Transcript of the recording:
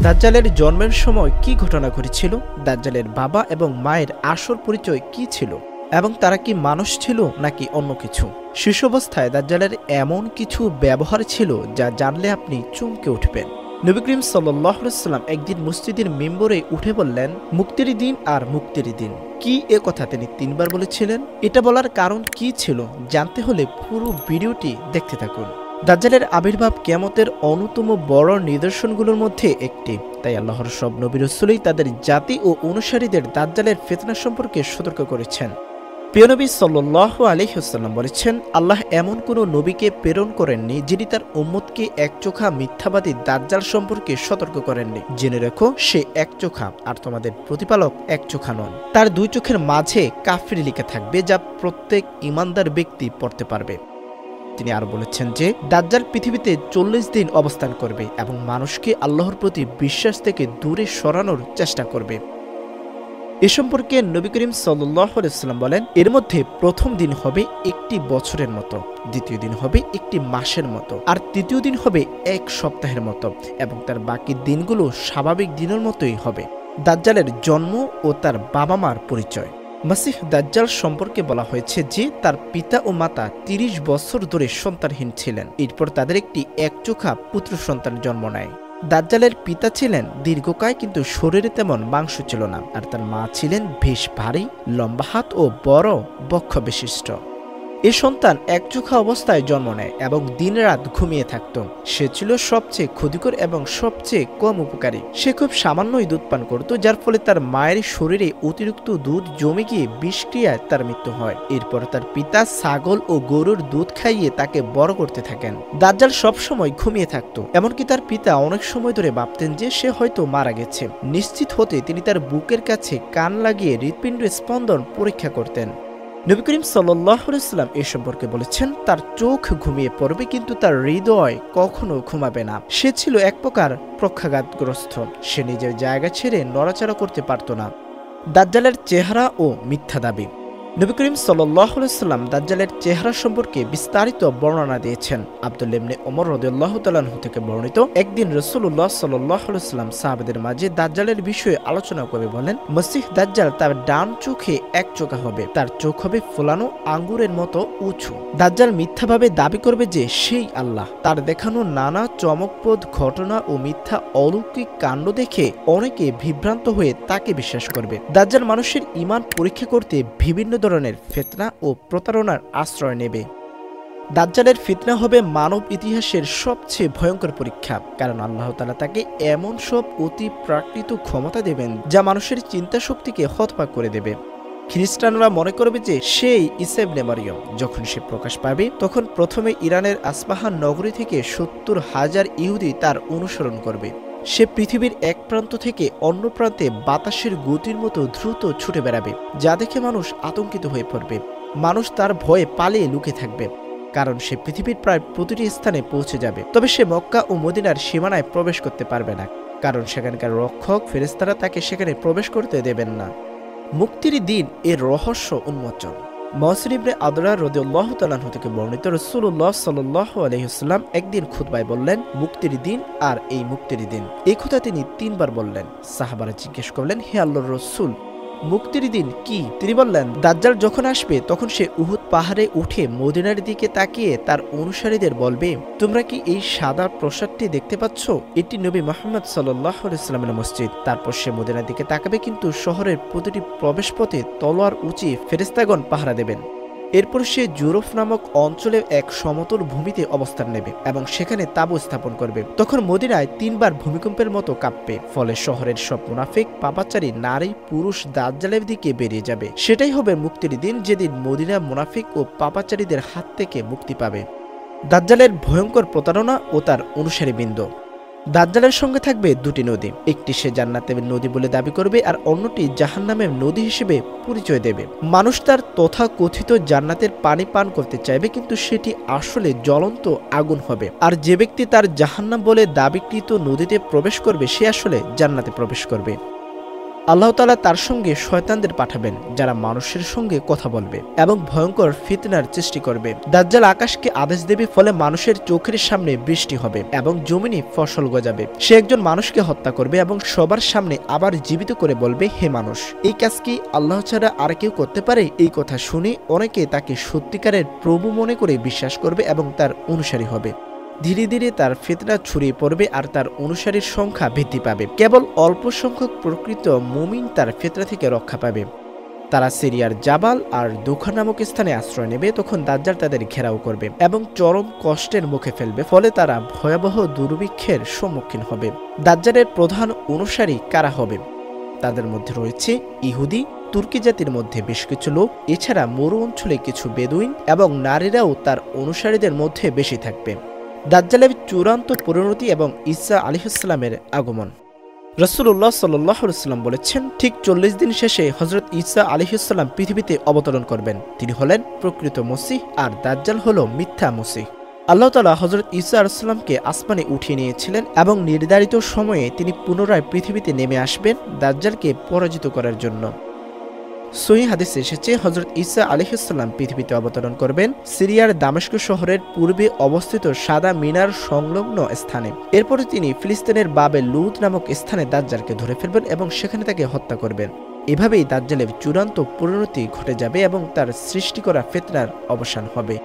দাজ্জালের জন্মের সময় কি ঘটনা ঘটেছিল, দাজ্জালের বাবা এবং মায়ের আসল পরিচয় কি ছিল এবং তারা কি মানুষ ছিল নাকি অন্য কিছু। শিশু-অবস্থায় দাজ্জালের এমন কিছু ব্যবহার ছিল যা জানলে আপনি চমকে উঠবেন। নবী করিম সাল্লাল্লাহু আলাইহি ওয়াসাল্লাম একদিন মসজিদের মিম্বরে উঠে বললেন, মুক্তির দিন আর মুক্তির দিন। কি এ কথা তিনি ৩ বার বলেছিলেন? এটা বলার কারণ কি ছিল জানতে হলে পুরো ভিডিওটি দেখতে থাকুন। দাজ্জালের আবির্ভাব কিয়ামতের অন্যতম বড় নিদর্শনগুলোর মধ্যে একটি। তাই আল্লাহর সব নবী রাসূলই তাদের জাতি ও অনুসারীদের দাজ্জালের ফিতনা সম্পর্কে সতর্ক করেছেন। প্রিয় নবী সাল্লাল্লাহু আলাইহি ওয়াসাল্লাম বলেছেন, আল্লাহ এমন কোনো নবীকে প্রেরণ করেননি যিনি তার উম্মতকে একচোখা মিথ্যাবাদী দাজ্জাল সম্পর্কে সতর্ক করেননি। জেনে রেখো, সে একচোখা আর তোমাদের প্রতিপালক একচোখা নন। তার 2 চোখের মাঝে কাফির লেখা থাকবে, যা প্রত্যেক ঈমানদার ব্যক্তি পড়তে পারবে। তিনি আরো বলেছেন যে দাজ্জাল পৃথিবীতে 40 দিন অবস্থান করবে এবং মানুষকে আল্লাহর প্রতি বিশ্বাস থেকে দূরে সরানোর চেষ্টা করবে। এ সম্পর্কে নবী করিম সাল্লাল্লাহু আলাইহি ওয়াসাল্লাম বলেন, এর মধ্যে প্রথম দিন হবে একটি বছরের মতো, দ্বিতীয় দিন হবে একটি মাসের মতো, আর তৃতীয় দিন হবে 1 সপ্তাহের মতো, এবং তার বাকি দিনগুলো স্বাভাবিক দিনের মতোই হবে। দাজ্জালের জন্ম ও তার বাবা মার পরিচয়। মাসিহ দাজ্জাল সম্পর্কে বলা হয়েছে যে তার পিতা ও মাতা 30 বছর ধরে সন্তানহীন ছিলেন। এরপর তাদের একটি একচোখা পুত্র সন্তান জন্ম নেয়। দাজ্জালের পিতা ছিলেন দীর্ঘকায়, কিন্তু শরীরে তেমন মাংস ছিল না, আর তার মা ছিলেন বেশ ভারী, লম্বা হাত ও বড় বক্ষ বিশিষ্ট। এ সন্তান একচোখা অবস্থায় জন্ম নেয় এবং দিনরাত ঘুমিয়ে থাকত। সে ছিল সবচেয়ে ক্ষতিকর এবং সবচেয়ে কম উপকারী। সে খুব সামান্যই দুধ পান করত, যার ফলে তার মায়ের শরীরে অতিরিক্ত দুধ জমে গিয়ে বিষক্রিয়ায় তার মৃত্যু হয়। এরপর তার পিতা ছাগল ও গরুর দুধ খাইয়ে তাকে বড় করতে থাকেন। দাজ্জাল সবসময় ঘুমিয়ে থাকত, এমনকি তার পিতা অনেক সময় ধরে ভাবতেন যে সে হয়তো মারা গেছে। নিশ্চিত হতে তিনি তার বুকের কাছে কান লাগিয়ে হৃৎপিণ্ডের স্পন্দন পরীক্ষা করতেন। নবী করিম সাল্লাল্লাহু আলাইহি ওয়াসাল্লাম এ সম্পর্কে বলেছেন, তার চোখ ঘুমিয়ে পড়বে কিন্তু তার হৃদয় কখনো ঘুমাবে না। সে ছিল এক প্রকার পক্ষাঘাতগ্রস্ত। সে নিজের জায়গা ছেড়ে নড়াচড়া করতে পারত না। দাজ্জালের চেহারা ও মিথ্যা দাবি। নবী করিম সাল্লাল্লাহু আলাইহি ওয়াসাল্লাম দাজ্জালের চেহারা সম্পর্কে বিস্তারিত বর্ণনা দিয়েছেন। আব্দুল্লাহ ইবনে ওমর রাদিয়াল্লাহু তাআলা আনহু থেকে বর্ণিত, একদিন রাসূলুল্লাহ সাল্লাল্লাহু আলাইহি ওয়াসাল্লাম সাহাবাদের মাঝে দাজ্জালের বিষয়ে আলোচনা করে বলেন, মসিহ দাজ্জাল তার ডান চোখে একচোখা হবে, তার চোখ হবে ফোলানো আঙ্গুরের মতো উঁচু। দাজ্জাল মিথ্যাভাবে দাবি করবে যে সেই আল্লাহ। তার দেখানো নানা চমকপ্রদ ঘটনা ও মিথ্যা অলৌকিক কাণ্ড দেখে অনেকে বিভ্রান্ত হয়ে তাকে বিশ্বাস করবে। দাজ্জাল মানুষের ঈমান পরীক্ষা করতে বিভিন্ন ধরনের ফিতনা ও প্রতারণার আশ্রয় নেবে। দাজ্জালের ফিতনা হবে মানব ইতিহাসের সবচেয়ে ভয়ঙ্কর পরীক্ষা, কারণ আল্লাহ তাআলা তাকে এমন সব অতি প্রাকৃত ক্ষমতা দেবেন যা মানুষের চিন্তা শক্তিকে হতবাক করে দেবে। খ্রিস্টানরা মনে করবে যে সেই ঈসা ইবনে মারইয়ম। যখন সে প্রকাশ পাবে তখন প্রথমে ইরানের আসপাহান নগরী থেকে 70,000 ইহুদি তার অনুসরণ করবে। সে পৃথিবীর এক প্রান্ত থেকে অন্য প্রান্তে বাতাসের গতির মতো দ্রুত ছুটে বেড়াবে, যা দেখে মানুষ আতঙ্কিত হয়ে পড়বে। মানুষ তার ভয়ে পালিয়ে লুকিয়ে থাকবে, কারণ সে পৃথিবীর প্রায় প্রতিটি স্থানে পৌঁছে যাবে। তবে সে মক্কা ও মদিনার সীমানায় প্রবেশ করতে পারবে না, কারণ সেখানকার রক্ষক ফেরেশতারা তাকে সেখানে প্রবেশ করতে দেবেন না। মুক্তির দিন এর রহস্য উন্মোচন। মুসঈদ ইবনে আদরা রাদিয়াল্লাহু তাআলা আনহু থেকে বর্ণিত, রাসূলুল্লাহ সাল্লাল্লাহু আলাইহি ওয়াসাল্লাম একদিন খুতবায় বললেন, মুক্তির দিন আর এই মুক্তির দিন। এই কথা তিনি 3 বার বললেন। সাহাবারা জিজ্ঞেস করলেন, হে আল্লাহর রাসূল, মুক্তির দিন কি? তিনি বললেন, দাজ্জাল যখন আসবে তখন সে উহুদ পাহাড়ে উঠে মদিনার দিকে তাকিয়ে তার অনুসারীদের বলবে, তোমরা কি এই সাদা প্রাসাদটি দেখতে পাচ্ছ? এটি নবী মুহাম্মদ সাল্লাল্লাহু আলাইহি ওয়াসাল্লামের মসজিদ। তারপর সে মদিনার দিকে তাকাবে, কিন্তু শহরের প্রতিটি প্রবেশপথে তলোয়ার উঁচিয়ে ফেরেশতাগণ পাহারা দেবেন। এরপর সে জুরফ নামক অঞ্চলে এক সমতল ভূমিতে অবস্থান নেবে এবং সেখানে তাঁবু স্থাপন করবে। তখন মদিনায় 3 বার ভূমিকম্পের মতো কাঁপবে, ফলে শহরের সব মুনাফিক, পাপাচারী, নারী, পুরুষ দাজ্জালের দিকে বেরিয়ে যাবে। সেটাই হবে মুক্তির দিন, যেদিন মদিনা মুনাফিক ও পাপাচারীদের হাত থেকে মুক্তি পাবে। দাজ্জালের ভয়ঙ্কর প্রতারণা ও তার অনুসারীবৃন্দ। দাজ্জালের সঙ্গে থাকবে 2টি নদী। একটি সে জান্নাতের নদী বলে দাবি করবে আর অন্যটি জাহান্নামের নদী হিসেবে পরিচয় দেবে। মানুষ তার তথাকথিত জান্নাতের পানি পান করতে চাইবে, কিন্তু সেটি আসলে জ্বলন্ত আগুন হবে। আর যে ব্যক্তি তার জাহান্নাম বলে দাবিকৃত নদীতে প্রবেশ করবে সে আসলে জান্নাতে প্রবেশ করবে। আল্লাহ তাআলা তার সঙ্গে শয়তানদের পাঠাবেন যারা মানুষের সঙ্গে কথা বলবে এবং ভয়ঙ্কর ফিতনার সৃষ্টি করবে। দাজ্জাল আকাশকে আদেশ দেবে, ফলে মানুষের চোখের সামনে বৃষ্টি হবে এবং জমিনে ফসল গজাবে। সে একজন মানুষকে হত্যা করবে এবং সবার সামনে আবার জীবিত করে বলবে, হে মানুষ, এই কাজ কি আল্লাহ ছাড়া আর কেউ করতে পারে? এই কথা শুনে অনেকে তাকে সত্যিকারের প্রভু মনে করে বিশ্বাস করবে এবং তার অনুসারী হবে। ধীরে ধীরে তার ফিতনা ছড়িয়ে পড়বে আর তার অনুসারীর সংখ্যা বৃদ্ধি পাবে। কেবল অল্প সংখ্যক প্রকৃত মুমিন তার ফিতনা থেকে রক্ষা পাবে। তারা সিরিয়ার জাবাল আর দুখা নামক স্থানে আশ্রয় নেবে। তখন দাজ্জাল তাদের ঘেরাও করবে এবং চরম কষ্টের মুখে ফেলবে, ফলে তারা ভয়াবহ দুর্ভিক্ষের সম্মুখীন হবে। দাজ্জালের প্রধান অনুসারী কারা হবে? তাদের মধ্যে রয়েছে ইহুদি, তুর্কি জাতির মধ্যে বেশ কিছু লোক, এছাড়া মরু অঞ্চলে কিছু বেদুইন এবং নারীরাও তার অনুসারীদের মধ্যে বেশি থাকবে। দাজ্জালের চূড়ান্ত পরিণতি এবং ঈসা আলাইহিস সালামের আগমন। রাসূলুল্লাহ সাল্লাল্লাহু আলাইহি ওয়াসাল্লাম বলেছেন, ঠিক 40 দিন শেষে হযরত ঈসা আলাইহিস সালাম পৃথিবীতে অবতরণ করবেন। তিনি হলেন প্রকৃত মসিহ আর দাজ্জাল হলো মিথ্যা মসিহ। আল্লাহ তাআলা হযরত ঈসা আলাইহিস সালামকে আসমানে উঠিয়ে নিয়েছিলেন এবং নির্ধারিত সময়ে তিনি পুনরায় পৃথিবীতে নেমে আসবেন দাজ্জালকে পরাজিত করার জন্য। সহিহ হাদিসে এসেছে, হযরত ঈসা আলাইহিস সালাম পৃথিবীতে অবতরণ করবেন সিরিয়ার দামেস্ক শহরের পূর্বে অবস্থিত সাদা মিনার সংলগ্ন স্থানে। এরপরে তিনি ফিলিস্তিনের বাবে লুদ নামক স্থানে দাজ্জালকে ধরে ফেলবেন এবং সেখানে তাকে হত্যা করবেন। এভাবেই দাজ্জালের চূড়ান্ত পরিণতি ঘটে যাবে এবং তার সৃষ্টি করা ফিতনার অবসান হবে।